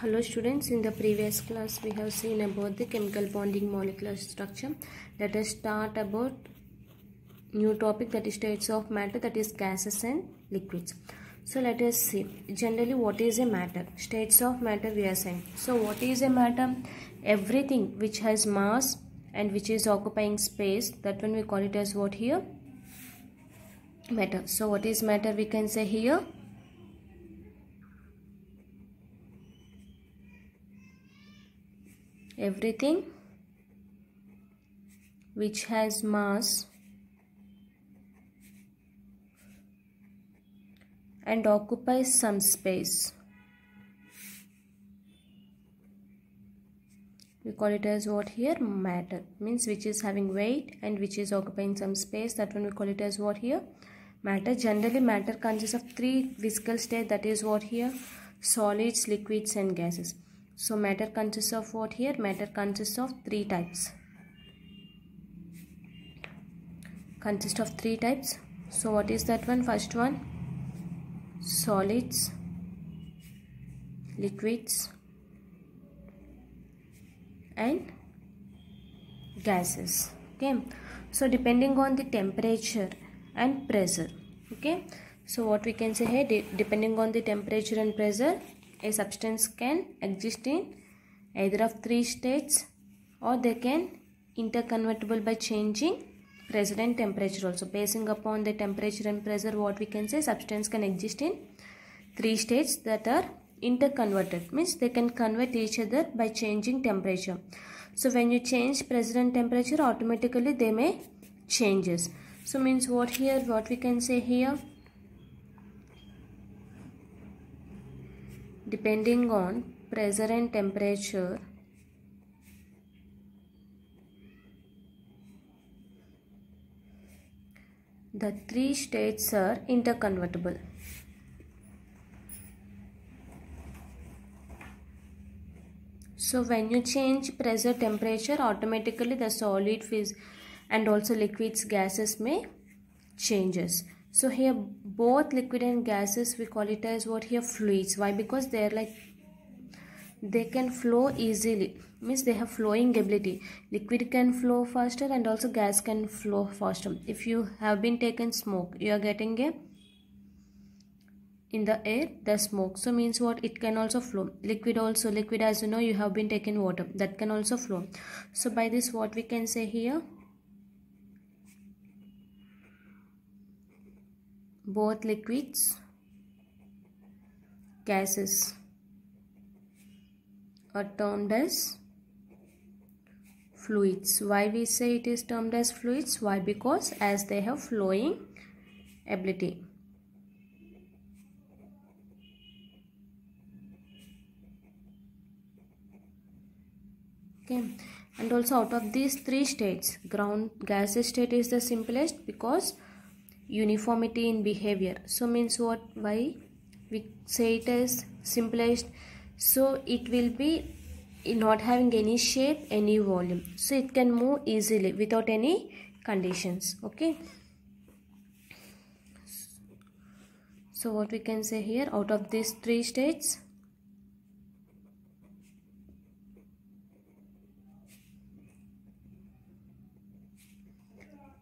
Hello students, in the previous class we have seen about the chemical bonding molecular structure. Let us start about new topic, that is states of matter, that is gases and liquids. So let us see generally what is a matter. States of matter we are saying. So what is a matter? Everything which has mass and which is occupying space, that one we call it as what here? Matter. So what is matter? We can say here everything which has mass and occupies some space, we call it as what here? Matter. Means which is having weight and which is occupying some space, that one we call it as what here? Matter. Generally matter consists of three physical states, that is what here? Solids, liquids and gases. So matter consists of what here? Matter consists of three types. Consists of three types. So what is that one? First one, solids, liquids and gases. Okay, so depending on the temperature and pressure. Okay, so what we can say here, depending on the temperature and pressure, a substance can exist in either of three states, or they can interconvertible by changing pressure and temperature also. Basing upon the temperature and pressure, what we can say, substance can exist in three states that are interconverted. Means they can convert each other by changing temperature. So when you change pressure and temperature, automatically they may changes. So means what here, what we can say here, depending on pressure and temperature, the three states are interconvertible. So when you change pressure, temperature, automatically the solid phase and also liquids, gases may changes. So here both liquid and gases, we call it as what here? Fluids. Why? Because they are like, they can flow easily. Means they have flowing ability. Liquid can flow faster and also gas can flow faster. If you have been taken smoke, you are getting a in the air the smoke, so means what? It can also flow. Liquid also, liquid as you know, you have been taken water, that can also flow. So by this what we can say here, both liquids, gases are termed as fluids. Why we say it is termed as fluids? Why? Because as they have flowing ability. Okay, and also out of these three states, gaseous state is the simplest because uniformity in behavior. So means what? Why we say it as simplest? So it will be not having any shape, any volume, so it can move easily without any conditions. Okay, so what we can say here, out of these three states,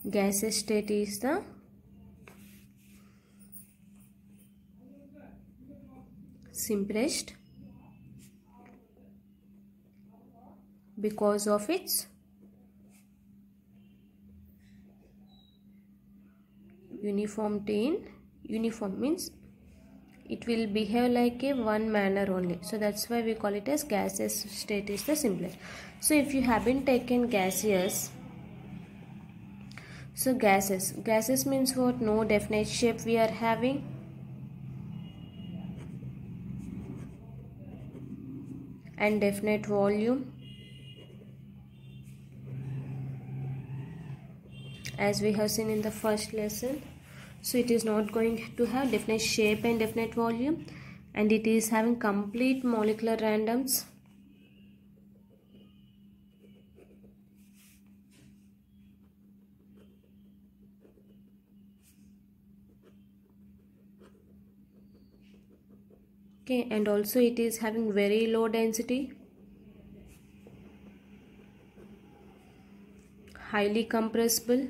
gaseous state is the simplest because of its uniformity in uniform, means it will behave like a one manner only. So that's why we call it as gaseous state is the simplest. So if you haven't taken gaseous, so gases means what? No definite shape we are having, and definite volume, as we have seen in the first lesson. So it is not going to have definite shape and definite volume, and it is having complete molecular randoms. Okay, and also it is having very low density, highly compressible,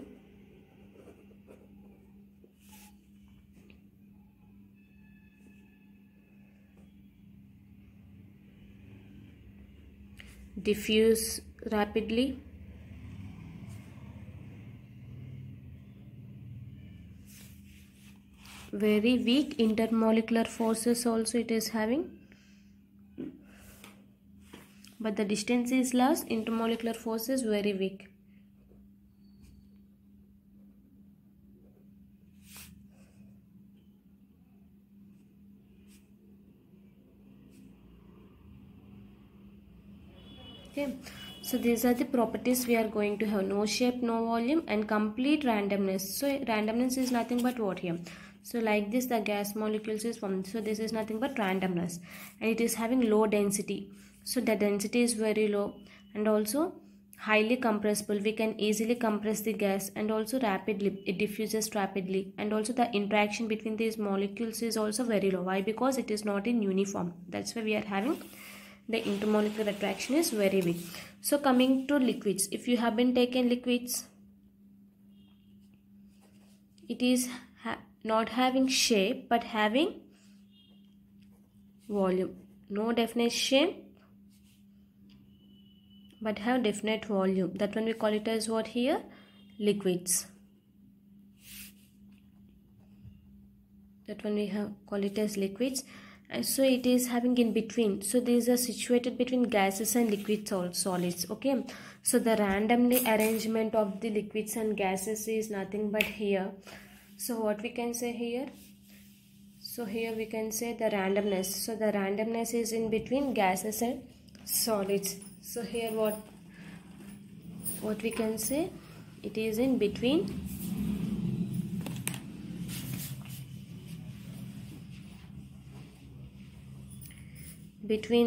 diffuse rapidly, very weak intermolecular forces also it is having, but the distance is less, intermolecular force is very weak. Okay, so these are the properties we are going to have: no shape, no volume, and complete randomness. So randomness is nothing but what here? So like this the gas molecules is formed. So this is nothing but randomness, and it is having low density. So the density is very low, and also highly compressible. We can easily compress the gas, and also rapidly, it diffuses rapidly, and also the interaction between these molecules is also very low. Why? Because it is not in uniform. That's why we are having the intermolecular attraction is very weak. So coming to liquids, if you have been taken liquids, it is not having shape but having volume. No definite shape but have definite volume. That one we call it as what here? Liquids. That one we have call it as liquids. And so it is having in between. So these are situated between gases and liquids or solids. Okay. So the randomly arrangement of the liquids and gases is nothing but here. So what we can say here? So here we can say the randomness. So the randomness is in between gases and solids. So here what we can say? It is in between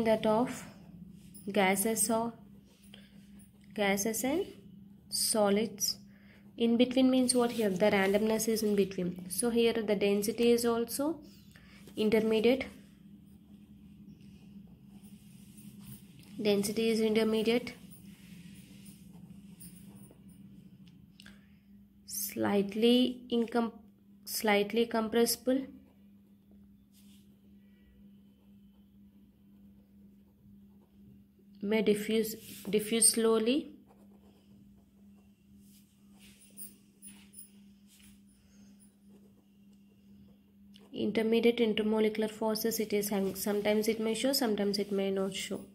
that of gases and solids. In between means what here? The randomness is in between. So here the density is also intermediate. Density is intermediate. Slightly compressible. May diffuse slowly. Intermediate intermolecular forces it is having. Sometimes it may show, sometimes it may not show.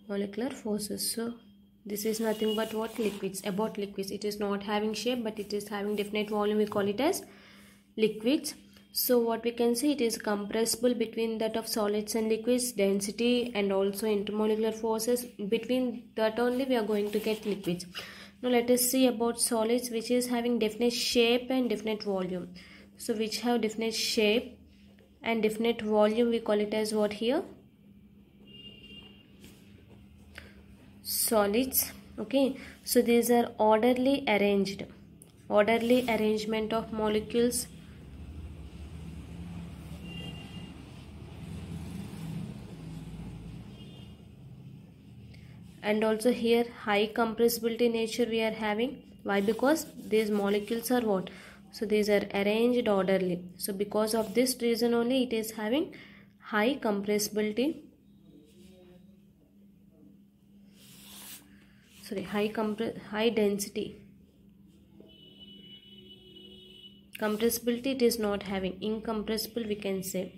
Molecular forces. So this is nothing but what? Liquids. About liquids, it is not having shape but it is having definite volume. We call it as liquids. So what we can say, it is compressible between that of solids and liquids, density and also intermolecular forces. Between that only we are going to get liquids. Now let us see about solids, which is having definite shape and definite volume. So which have definite shape and definite volume, we call it as what here? Solids. Okay, so these are orderly arrangement of molecules. And also here high compressibility nature we are having. Why? Because these molecules are what? So these are arranged orderly. So because of this reason only it is having high compressibility. Sorry, high density. Compressibility it is not having. Incompressible we can say.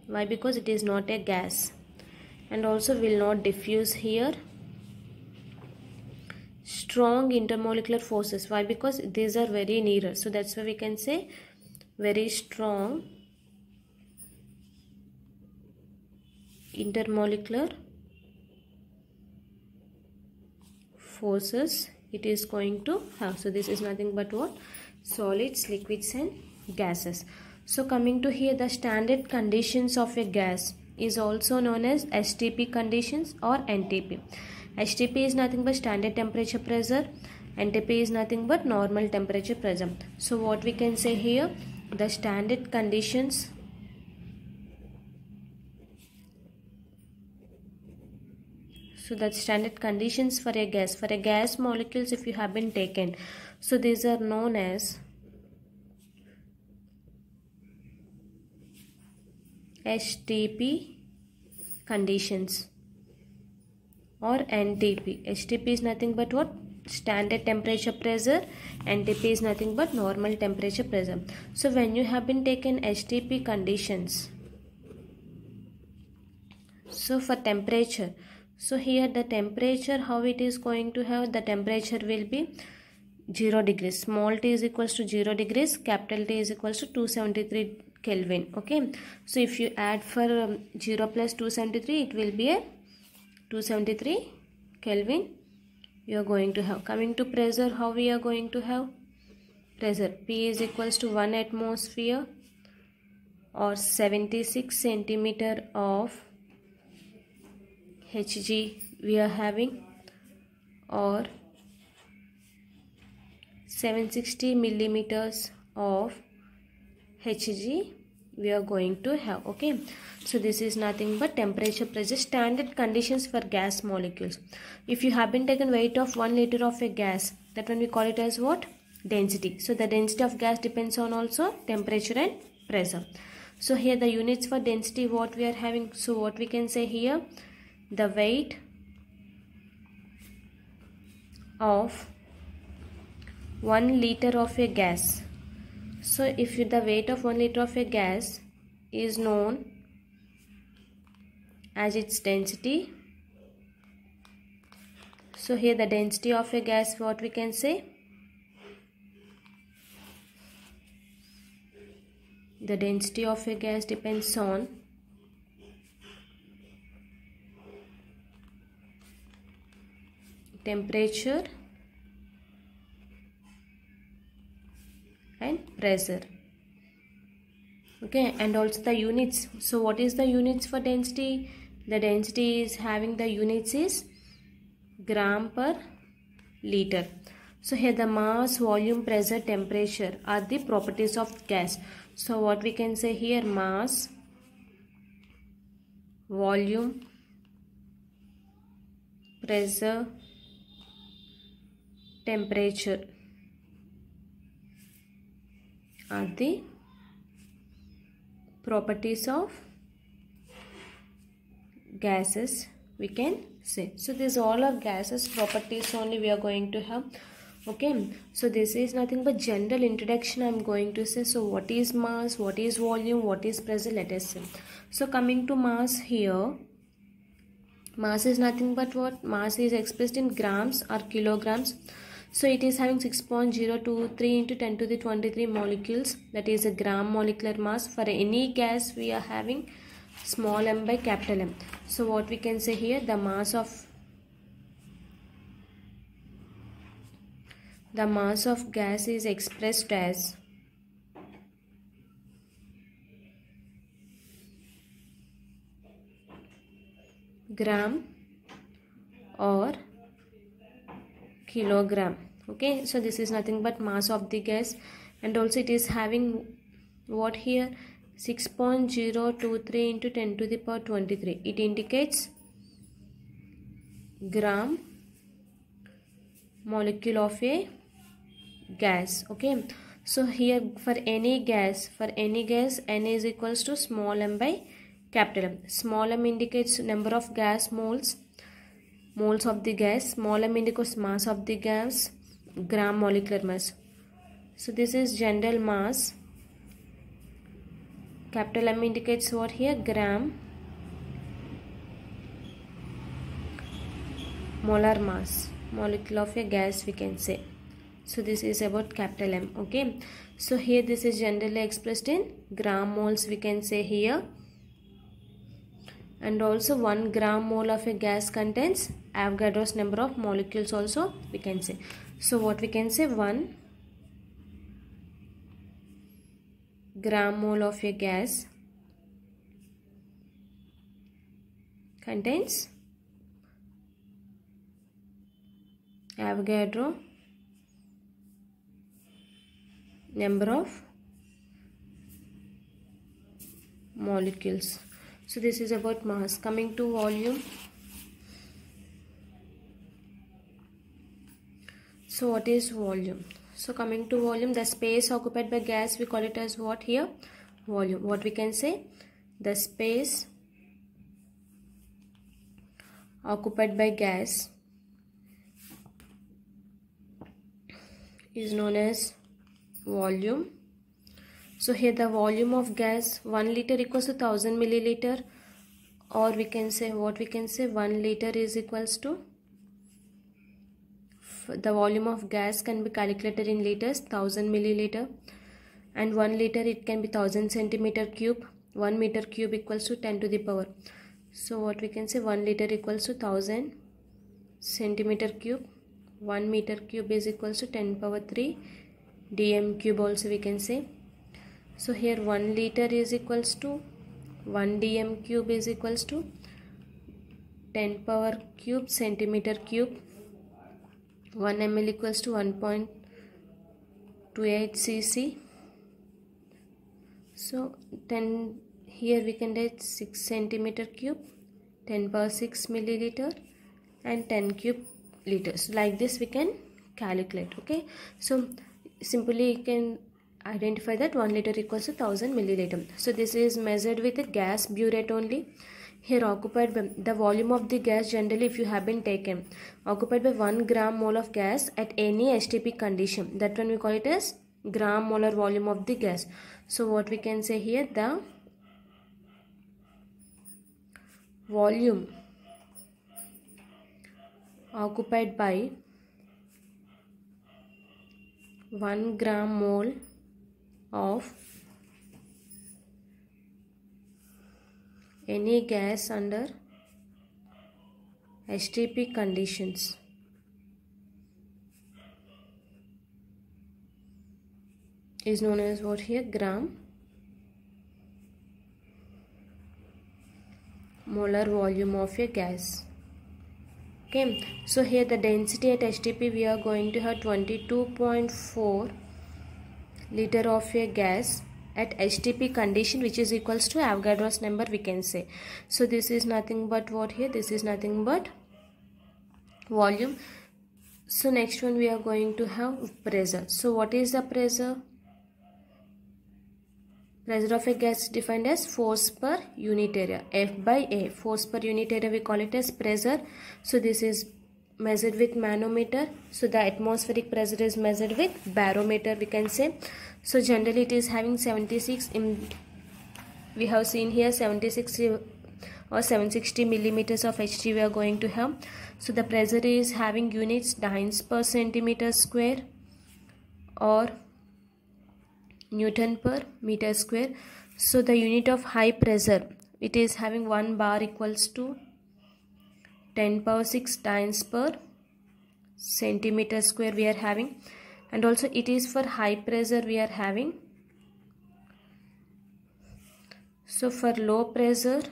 Why? Because it is not a gas. And also will not diffuse here. Strong intermolecular forces. Why? Because these are very nearer. So that's why we can say very strong intermolecular forces it is going to have. So this is nothing but what? Solids, liquids and gases. So coming to here, the standard conditions of a gas is also known as STP conditions or NTP. STP is nothing but standard temperature pressure. NTP is nothing but normal temperature pressure. So what we can say here, the standard conditions for a gas molecules if you have been taken, so these are known as STP conditions or NTP. STP is nothing but what? Standard temperature pressure. NTP is nothing but normal temperature pressure. So when you have been taken STP conditions, so for temperature, so here the temperature, how it is going to have, the temperature will be 0 degrees. Small t is equals to 0 degrees, capital T is equals to 273 Kelvin. Okay, so if you add for 0 plus 273, it will be a 273 Kelvin you are going to have. Coming to pressure, how we are going to have pressure? P is equals to 1 atmosphere or 76 centimeter of Hg we are having, or 760 millimeters of Hg we are going to have. Okay, so this is nothing but temperature pressure standard conditions for gas molecules. If you have been taken weight of 1 liter of a gas, that one we call it as what? Density. So the density of gas depends on also temperature and pressure. So here the units for density what we are having, so what we can say here, the weight of 1 liter of a gas. So if the weight of 1 liter of a gas is known as its density, so here the density of a gas, what we can say, the density of a gas depends on temperature and pressure. Okay, and also the units. So what is the units for density? The density is having the units is gram per liter. So here the mass, volume, pressure, temperature are the properties of gas. So what we can say here, mass, volume, pressure, temperature are the properties of gases we can say. So these all are gases properties only we are going to have. Okay, so this is nothing but general introduction I am going to say. So what is mass, what is volume, what is pressure, let us see. So coming to mass here, mass is nothing but what? Mass is expressed in grams or kilograms. So it is having 6.023 into 10 to the 23 molecules, that is a gram molecular mass. For any gas we are having small m by capital M. So what we can say here, the mass of gas is expressed as gram or kilogram. Okay, so this is nothing but mass of the gas, and also it is having what here, 6.023 into 10 to the power 23. It indicates gram molecule of a gas. Okay, so here for any gas n is equals to small m by capital M. Small m indicates number of gas moles of the gas, small m indicates mass of the gas, gram molecular mass. So this is general mass, capital M indicates what here, gram molar mass, molecule of a gas we can say. So this is about capital M. Okay, so here this is generally expressed in gram moles we can say here, and also 1 gram mole of a gas contains Avogadro's number of molecules also we can say. So what we can say, 1 gram mole of a gas contains Avogadro number of molecules. So this is about mass. Coming to volume. So what is volume? So coming to volume, the space occupied by gas, we call it as what here? Volume. What we can say? The space occupied by gas is known as volume. So here the volume of gas, 1 liter equals to 1000 milliliter, or we can say, what we can say, 1 liter is equals to, the volume of gas can be calculated in liters, 1000 milliliter, and 1 liter it can be 1000 centimeter cube. 1 meter cube equals to 10 to the power. So what we can say, 1 liter equals to 1000 centimeter cube. 1 meter cube is equals to 10 power 3 dm cube also we can say. So here 1 liter is equals to 1 dm cube is equals to 10 power cube centimeter cube. 1 ml equals to 1.28 cc. So 10, here we can write 6 centimeter cube, 10 power 6 milliliter, and 10 cube liters. Like this we can calculate. Okay, so simply you can identify that 1 liter equals to 1000 milliliter. So this is measured with a gas burette only. Here occupied by the volume of the gas, generally if you have been taken, occupied by 1 gram mole of gas at any STP condition, that one we call it as gram molar volume of the gas. So what we can say here, the volume occupied by 1 gram mole of any gas under STP conditions is known as what here? Gram molar volume of a gas. Okay, so here the density at STP we are going to have 22.4 liter of a gas at STP condition, which is equals to Avogadro's number we can say. So this is nothing but what here? This is nothing but volume. So next one we are going to have pressure. So what is the pressure? Pressure of a gas is defined as force per unit area, F by A. Force per unit area we call it as pressure. So this is measured with manometer. So the atmospheric pressure is measured with barometer we can say. So generally it is having 76 we have seen here 76 or 760 millimeters of Hg we are going to have. So the pressure is having units dynes per centimeter square or Newton per meter square. So the unit of high pressure, it is having 1 bar equals to 10 power 6 dynes per centimeter square we are having, and also it is for high pressure we are having. So for low pressure,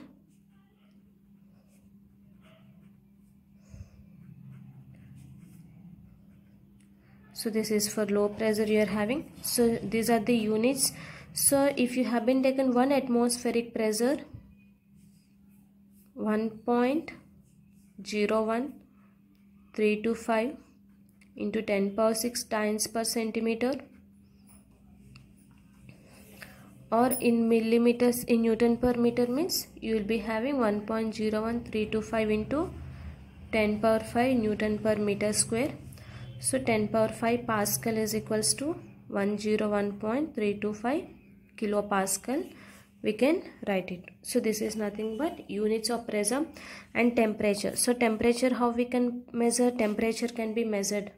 so this is for low pressure you are having. So these are the units. So if you have been taken 1 atmospheric pressure, 1.01325 into 10 power 6 dynes per centimeter, or in millimeters in Newton per meter means you will be having 1.01325 into 10 power 5 Newton per meter square. So 10 power 5 Pascal is equals to 101.325 kilopascal we can write it. So this is nothing but units of pressure. And temperature. So temperature, how we can measure? Temperature can be measured.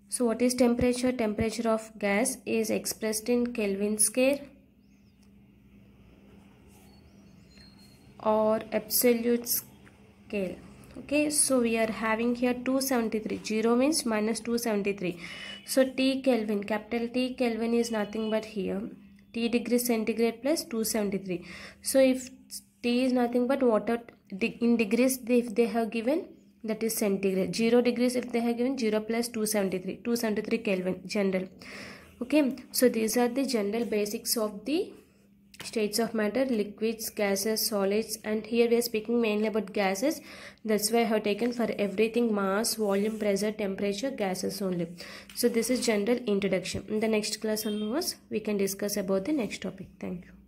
So what is temperature? Temperature of gas is expressed in Kelvin scale or absolute scale. Okay, so we are having here 273. 0 means minus 273. So T Kelvin, capital T Kelvin is nothing but here T degrees centigrade plus 273. So if T is nothing but water in degrees, if they have given that is centigrade. 0 degrees if they have given 0 plus 273 Kelvin general. Okay, so these are the general basics of the states of matter: liquids, gases, solids, and here we are speaking mainly about gases. That's why I have taken for everything mass, volume, pressure, temperature, gases only. So this is general introduction. In the next class onwards we can discuss about the next topic. Thank you.